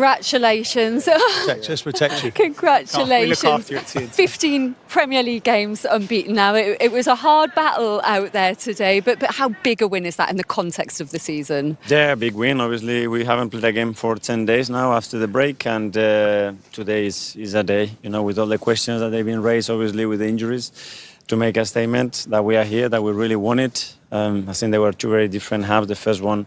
Congratulations. Let's protect you. Congratulations. We look after you at TNT. 15 Premier League games unbeaten now. It was a hard battle out there today, but how big a win is that in the context of the season? Yeah, big win. Obviously, we haven't played a game for 10 days now after the break, and today is a day, with all the questions that they've been raised, obviously, with the injuries, to make a statement that we are here, that we really want it. I think there were two very different halves. The first one,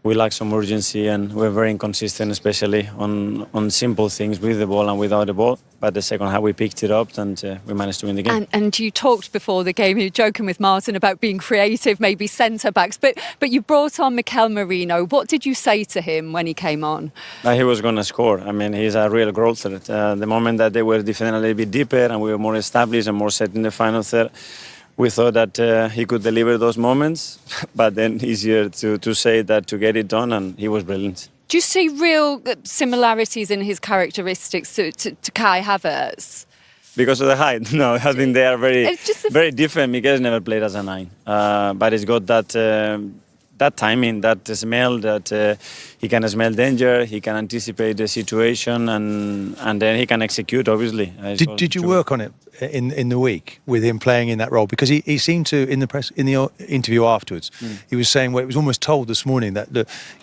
we lacked some urgency and we're very inconsistent, especially on simple things with the ball and without the ball. But the second half we picked it up and we managed to win the game. And you talked before the game, you were joking with Martin about being creative, maybe centre-backs, but you brought on Mikel Merino. What did you say to him when he came on? He was going to score. I mean, he's a real growth threat. The moment that they were defending a little bit deeper and we were more established and more set in the final third, we thought that he could deliver those moments, but then easier to say that to get it done, and he was brilliant. Do you see real similarities in his characteristics to Kai Havertz? Because of the height? No, I think they are very different. Mikel's never played as a 9, but he's got that timing, that smell, that he can smell danger, he can anticipate the situation, and then he can execute, obviously. Did you work on it in the week with him playing in that role? Because he seemed to, in the interview afterwards, he was saying, well, it was almost told this morning that,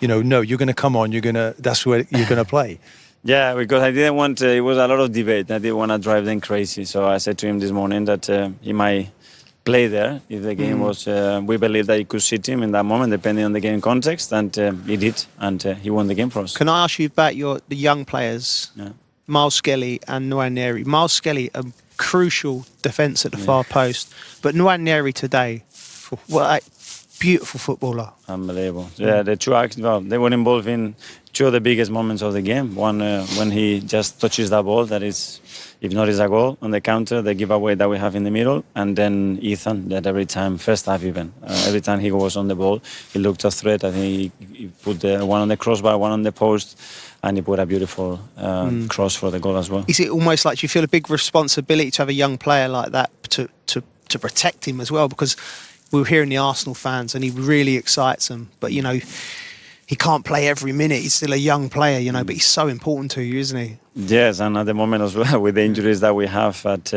no, you're going to come on, that's where you're going to play. Yeah, because I didn't want, it was a lot of debate. I didn't want to drive them crazy. So I said to him this morning that he might play there if the game was, we believe that he could sit him in that moment, depending on the game context, and he did, and he won the game for us. Can I ask you about the young players, Miles Skelly and Nwaneri? Miles Skelly, a crucial defence at the far post, but Nwaneri today, what a beautiful footballer. Unbelievable. Yeah, the two they were involved in two of the biggest moments of the game. One when he just touches that ball, that is, if not is a goal on the counter, the giveaway that we have in the middle, and then Ethan, that every time, first half even, every time he was on the ball, he looked a threat. I think he put one on the crossbar, one on the post, and he put a beautiful cross for the goal as well. Is it almost like you feel a big responsibility to have a young player like that to protect him as well? Because we were hearing the Arsenal fans and he really excites them, but he can't play every minute. He's still a young player, but he's so important to you, isn't he? Yes, and at the moment as well, with the injuries that we have. But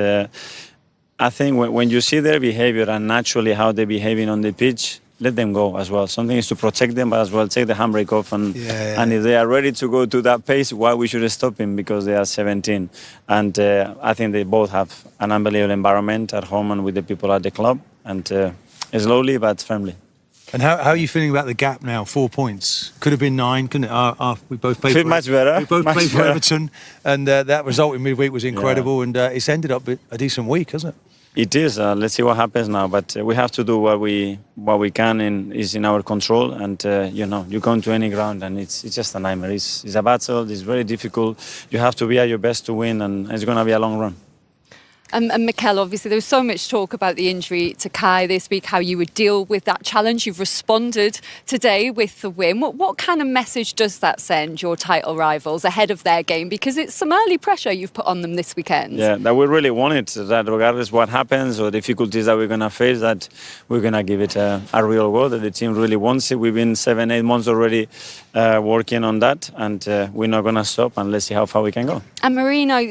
I think when you see their behaviour and naturally how they're behaving on the pitch, let them go as well. Something is to protect them, but as well take the handbrake off. And if they are ready to go to that pace, why we should stop him? Because they are 17. And I think they both have an unbelievable environment at home and with the people at the club. And slowly but firmly. And how are you feeling about the gap now? 4 points. Could have been 9, couldn't it? We both played much better. We both played for Everton, and that result in midweek was incredible, and it's ended up a decent week, hasn't it? It is. Let's see what happens now. But we have to do what we can is in our control. And you come to any ground and it's just a nightmare. It's a battle. It's very difficult. You have to be at your best to win, and it's going to be a long run. And Mikel, obviously, there was so much talk about the injury to Kai this week, how you would deal with that challenge. You've responded today with the win. What kind of message does that send your title rivals ahead of their game? Because it's some early pressure you've put on them this weekend. Yeah, that we really want it, that regardless what happens or difficulties that we're going to face, that we're going to give it a real go, that the team really wants it. We've been 7-8 months already working on that, and we're not going to stop, and let's see how far we can go. And Merino,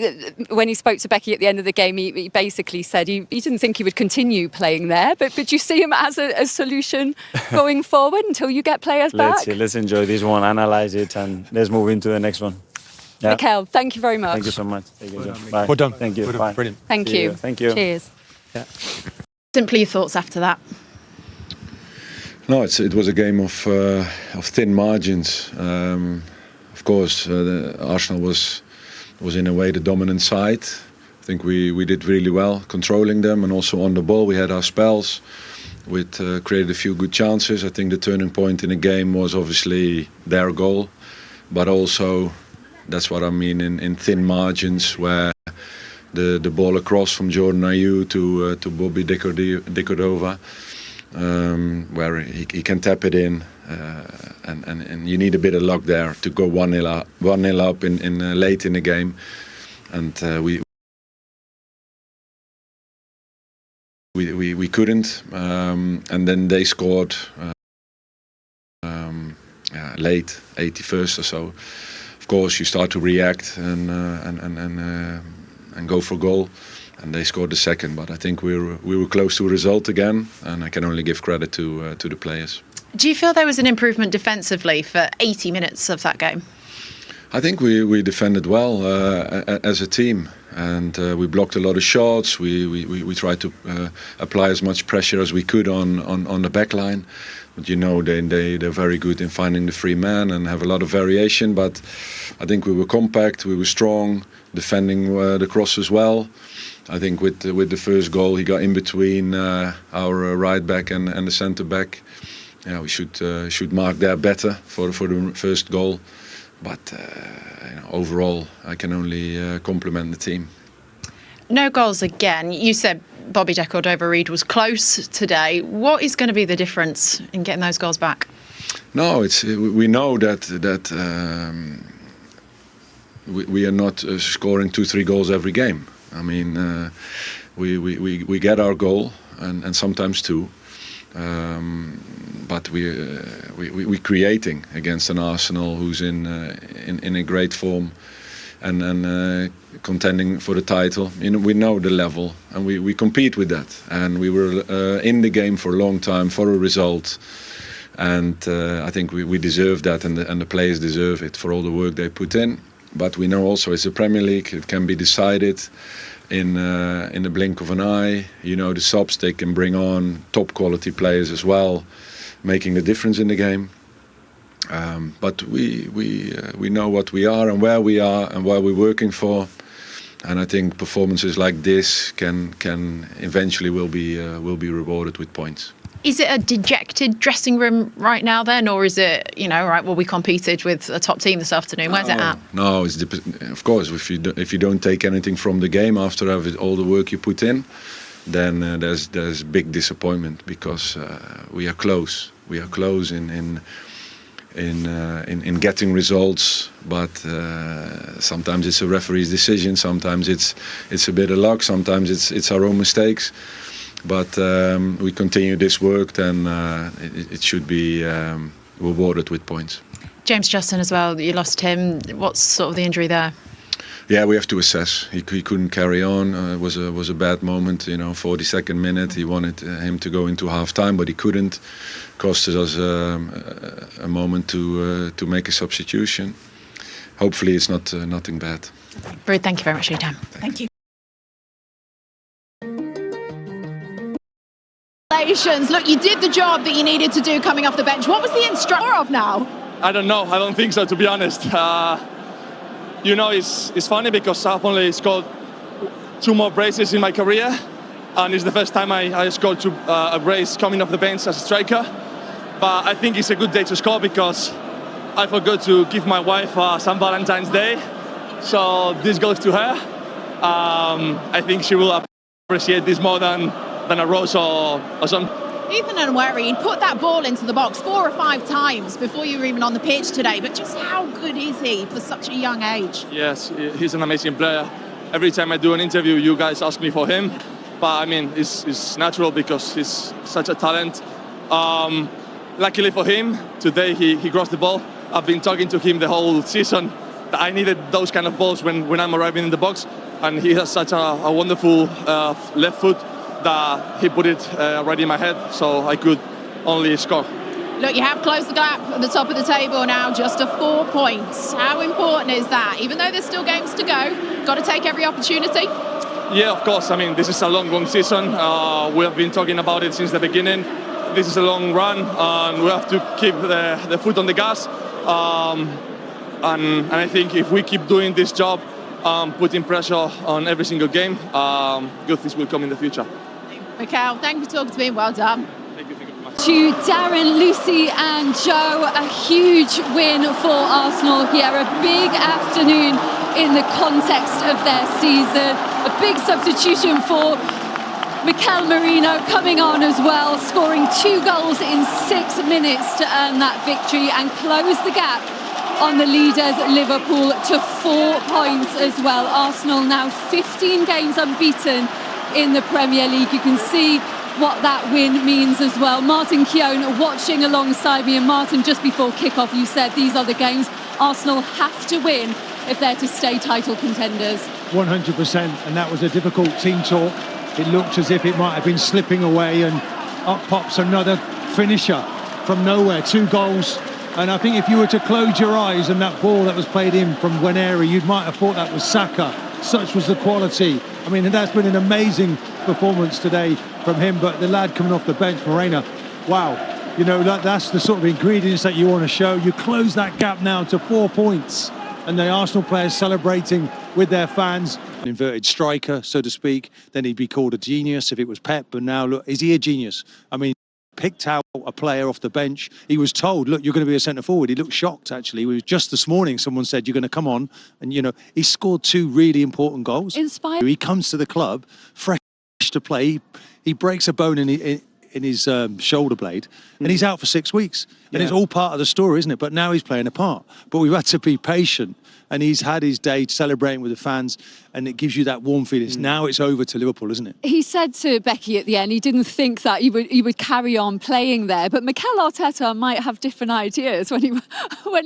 when he spoke to Becky at the end of the game, he basically said he didn't think he would continue playing there, but do you see him as a solution going forward until you get players back? Let's enjoy this one, analyse it, and let's move into the next one. Yeah. Mikel, thank you very much. Thank you so much. Thank you. Well done. Bye. Well done. Thank you. Well done. Bye. Brilliant. Thank you. Thank you. Cheers. Yeah. Simply your thoughts after that? No, it was a game of thin margins. Of course, Arsenal was in a way the dominant side. I think we did really well controlling them, and also on the ball we had our spells. We created a few good chances. I think the turning point in the game was obviously their goal, but also that's what I mean in thin margins, where the ball across from Jordan Ayew to Bobby Dicordova, where he can tap it in, and you need a bit of luck there to go 1-0 up in late in the game, and we couldn't, and then they scored late, 81st or so. of course, you start to react and go for goal. And they scored the second, but I think we were close to a result again, and I can only give credit to the players. Do you feel there was an improvement defensively for 80 minutes of that game? I think we defended well as a team, and we blocked a lot of shots. We tried to apply as much pressure as we could on the back line. But they're very good in finding the free man and have a lot of variation. But I think we were compact, we were strong, defending the cross as well. I think with the first goal, he got in between our right back and the centre back. Yeah, we should mark that better for the first goal. But overall, I can only compliment the team. No goals again. You said Bobby De Cordova-Reid was close today. What is going to be the difference in getting those goals back? No, we know that we are not scoring 2-3 goals every game. I mean, we get our goal and sometimes two, but we're creating against an Arsenal who's in a great form and contending for the title. We know the level and we compete with that. And we were in the game for a long time for a result. And I think we deserve that, and the players deserve it for all the work they put in. But we know also it's a Premier League. It can be decided in the blink of an eye. The subs, they can bring on top quality players as well, making the difference in the game. But we know what we are and where we are and what we're working for. And I think performances like this can eventually will be rewarded with points. Is it a dejected dressing room right now then, or is it, right, well, we competed with a top team this afternoon? Where's it at? No, of course, if you don't take anything from the game after all the work you put in, then there's big disappointment, because we are close. We are close in getting results, but sometimes it's a referee's decision, sometimes it's a bit of luck, sometimes it's our own mistakes. But we continue this work, then it should be rewarded with points. James Justin as well, you lost him. What's sort of the injury there? Yeah, we have to assess. He couldn't carry on. It was a bad moment. 42nd minute. He wanted him to go into half time, but he couldn't. Costed us a moment to make a substitution. Hopefully, it's nothing bad. Ruud, thank you very much for your time. Thank you. Look, you did the job that you needed to do coming off the bench. What was the instructor of now? I don't know. I don't think so, to be honest. It's funny because I've only scored 2 more braces in my career, and it's the first time I scored a brace coming off the bench as a striker. But I think it's a good day to score because I forgot to give my wife some Valentine's Day, so this goes to her. I think she will appreciate this more than a rose or something. Ethan Nwaneri, he put that ball into the box 4 or 5 times before you were even on the pitch today, but just how good is he for such a young age? Yes, he's an amazing player. Every time I do an interview, you guys ask me for him, but I mean, it's natural because he's such a talent. Luckily for him, today he crossed the ball. I've been talking to him the whole season that I needed those kind of balls when I'm arriving in the box, and he has such a wonderful left foot that he put it right in my head, so I could only score. Look, you have closed the gap at the top of the table now, just to 4 points. How important is that? Even though there's still games to go, got to take every opportunity? Yeah, of course. I mean, this is a long season. We have been talking about it since the beginning. This is a long run, and we have to keep the foot on the gas. And I think if we keep doing this job, putting pressure on every single game, good things will come in the future. Mikel, thank you for talking to me. Well done. Thank you very much. To Darren, Lucy and Joe, a huge win for Arsenal here. A big afternoon in the context of their season. A big substitution for Mikel Merino coming on as well, scoring 2 goals in 6 minutes to earn that victory and close the gap on the leaders Liverpool to 4 points as well. Arsenal now 15 games unbeaten in the Premier League. You can see what that win means as well. Martin Keown watching alongside me, and Martin, just before kick-off you said these are the games Arsenal have to win if they're to stay title contenders. 100%, and that was a difficult team talk. It looked as if it might have been slipping away, and up pops another finisher from nowhere, 2 goals. And I think if you were to close your eyes and that ball that was played in from Waneri, you might have thought that was Saka. Such was the quality. I mean, that's been an amazing performance today from him, but the lad coming off the bench, Merino, wow. You know, that's the sort of ingredients that you want to show. You close that gap now to 4 points, and the Arsenal players celebrating with their fans. An inverted striker, so to speak. Then he'd be called a genius if it was Pep, but now, look, is he a genius? I mean, picked out a player off the bench. He was told, look, you're going to be a centre forward. He looked shocked, actually. It was just this morning someone said, you're going to come on. And, you know, he scored 2 really important goals. Inspired. He comes to the club fresh to play. He breaks a bone in his shoulder blade, and he's out for 6 weeks. And it's all part of the story, isn't it? But now he's playing a part. But we've had to be patient, and he's had his day celebrating with the fans, and it gives you that warm feeling. Now it's over to Liverpool, isn't it? He said to Becky at the end he didn't think that he would carry on playing there, but Mikel Arteta might have different ideas when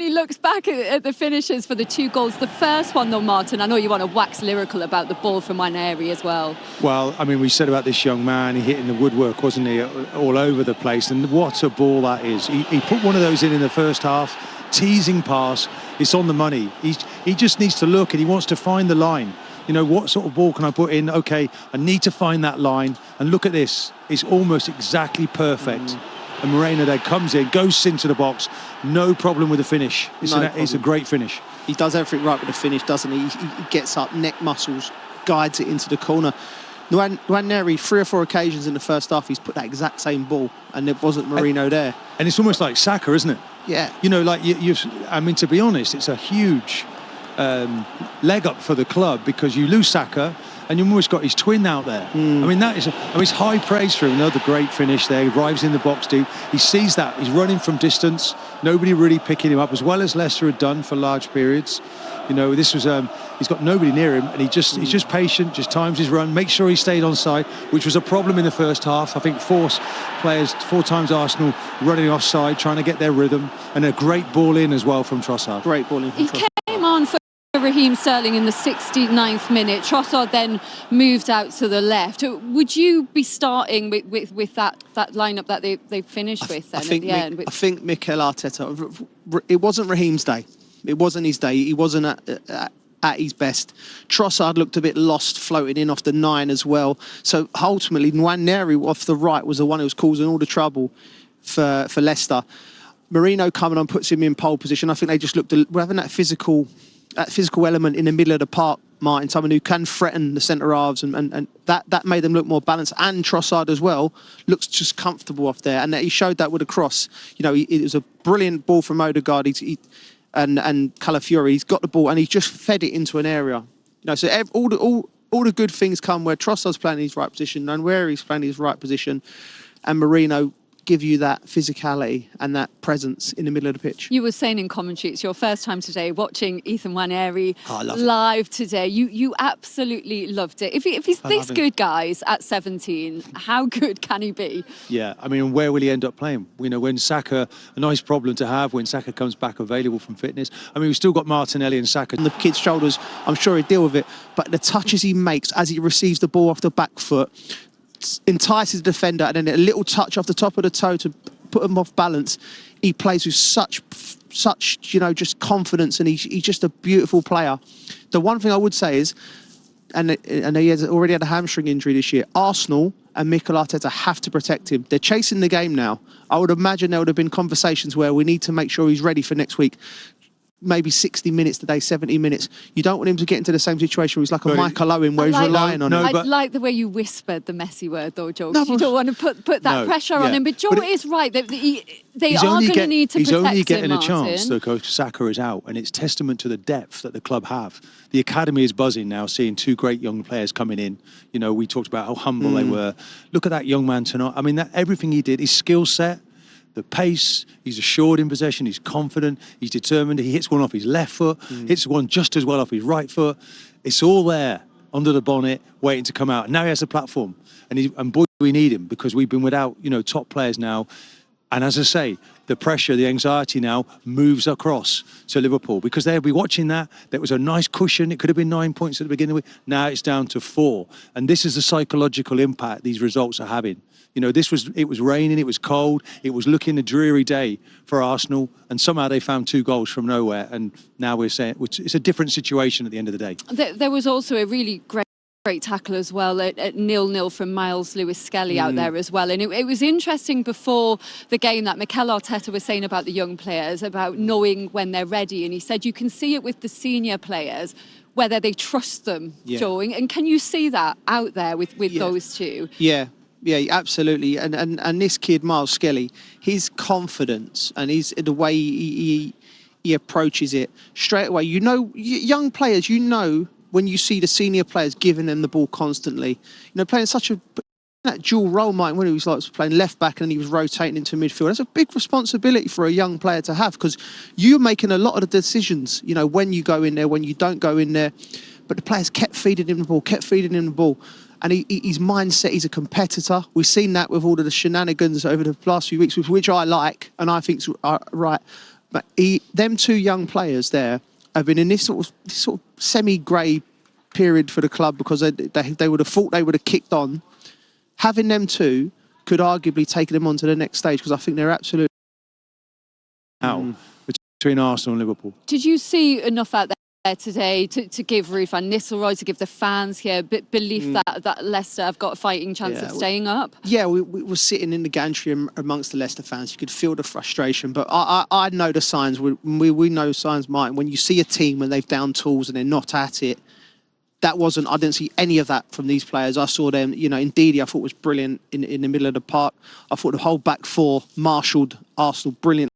he looks back at the finishes for the 2 goals. The first one, though, Martin, I know you want to wax lyrical about the ball from Waneri as well. Well, I mean, we said about this young man, he hitting the woodwork, wasn't he, all over the place, and what a ball that is. He put one of those in the first half, teasing pass. It's on the money. He just needs to look, and he wants to find the line. You know, what sort of ball can I put in? Okay, I need to find that line. And look at this. It's almost exactly perfect. And Merino there comes in, goes into the box. No problem with the finish. It's a great finish. He does everything right with the finish, doesn't he? He gets up, neck muscles, guides it into the corner. Waneri, 3 or 4 occasions in the first half, he's put that exact same ball, and there wasn't Merino there. And it's almost like Saka, isn't it? Yeah. You know, like I mean, to be honest, it's a huge leg up for the club, because you lose Saka and you've almost got his twin out there. I mean, it's high praise for him. Another great finish there. He arrives in the box deep. He sees that. He's running from distance. Nobody really picking him up, as well as Leicester had done for large periods. You know, this was he's got nobody near him, and he's just patient, just times his run, makes sure he stayed on side, which was a problem in the first half. I think 4 times Arsenal running offside, trying to get their rhythm, and a great ball in as well from Trossard. Great ball in from Trossard. He came on for Raheem Sterling in the 69th minute. Trossard then moved out to the left. Would you be starting with that lineup that they finished with then at the end? I think Mikel Arteta, it wasn't Raheem's day. It wasn't his day. He wasn't at his best. Trossard looked a bit lost, floating in off the 9 as well. So ultimately, Waneri off the right was the one who was causing all the trouble for Leicester. Merino coming on puts him in pole position. I think they just looked, we're having that physical element in the middle of the park, Martin, someone who can threaten the centre halves, and that made them look more balanced. And Trossard as well looks just comfortable off there, and he showed that with a cross. You know, it was a brilliant ball from Odegaard. And Calafiori, he's got the ball and he just fed it into an area. You know, so all the good things come where Trossard's playing in his right position, and where he's playing in his right position, and Merino give you that physicality and that presence in the middle of the pitch. You were saying in commentary, it's your first time today watching Ethan Waneri live today. You absolutely loved it. If he's this good, guys, at 17, how good can he be? Yeah, I mean, where will he end up playing? You know, when Saka, a nice problem to have when Saka comes back available from fitness. I mean, we've still got Martinelli and Saka. On the kid's shoulders, I'm sure he'll deal with it, but the touches he makes as he receives the ball off the back foot entices the defender, and then a little touch off the top of the toe to put him off balance. He plays with such you know, just confidence, and he's just a beautiful player. The one thing I would say is, and he has already had a hamstring injury this year, Arsenal and Mikel Arteta have to protect him. They're chasing the game now. I would imagine there would have been conversations where we need to make sure he's ready for next week. Maybe 60 minutes today, 70 minutes. You don't want him to get into the same situation where he's like a Michael Owen, where he's relying on him. I like the way you whispered the messy word, though, Joe. You don't want to put that pressure on him. But Joe is right. They are going to need to protect him, He's only getting Martin. a chance, though, Coach. Saka is out, and it's testament to the depth that the club have. The academy is buzzing now, seeing 2 great young players coming in. You know, we talked about how humble they were. Look at that young man tonight. I mean, everything he did, his skill set, the pace, he's assured in possession, he's confident, he's determined, he hits one off his left foot, hits one just as well off his right foot. It's all there, under the bonnet, waiting to come out. Now he has a platform, and boy, we need him, because we've been without, you know, top players now And as I say, the pressure, the anxiety now moves across to Liverpool because they'll be watching that. There was a nice cushion. It could have been 9 points at the beginning of the week. Now it's down to 4. And this is the psychological impact these results are having. You know, it was raining, it was cold, it was looking a dreary day for Arsenal, and somehow they found 2 goals from nowhere. And now we're saying it's a different situation at the end of the day. There was also a really great tackle as well at 0-0 from Miles Lewis-Skelly out there as well. And it was interesting before the game that Mikel Arteta was saying about the young players, about knowing when they're ready. And he said you can see it with the senior players, whether they trust them, Joe. And can you see that out there with those two? Yeah, absolutely. And this kid, Miles Skelly, his confidence and the way he approaches it straight away. You know, young players, when you see the senior players giving them the ball constantly, playing such that dual role, Mike, when he was playing left back and he was rotating into midfield. That's a big responsibility for a young player to have because you're making a lot of the decisions, when you go in there, when you don't go in there. But the players kept feeding him the ball. And his mindset, he's a competitor. We've seen that with all of the shenanigans over the last few weeks, which I like and I think's right. But them 2 young players there have been in this sort of semi-grey period for the club because they would have thought they would have kicked on. Having them 2 could arguably take them on to the next stage because I think they're absolutely out between Arsenal and Liverpool. Did you see enough out there today to give Ruud van Nistelrooy, to give the fans here belief that Leicester have got a fighting chance of staying up? Yeah, we were sitting in the gantry amongst the Leicester fans. You could feel the frustration, but I know the signs. We know signs, Martin. When you see a team when they've down tools and they're not at it, I didn't see any of that from these players. I saw them, Ndidi I thought was brilliant in the middle of the park. I thought the whole back 4 marshalled Arsenal brilliant.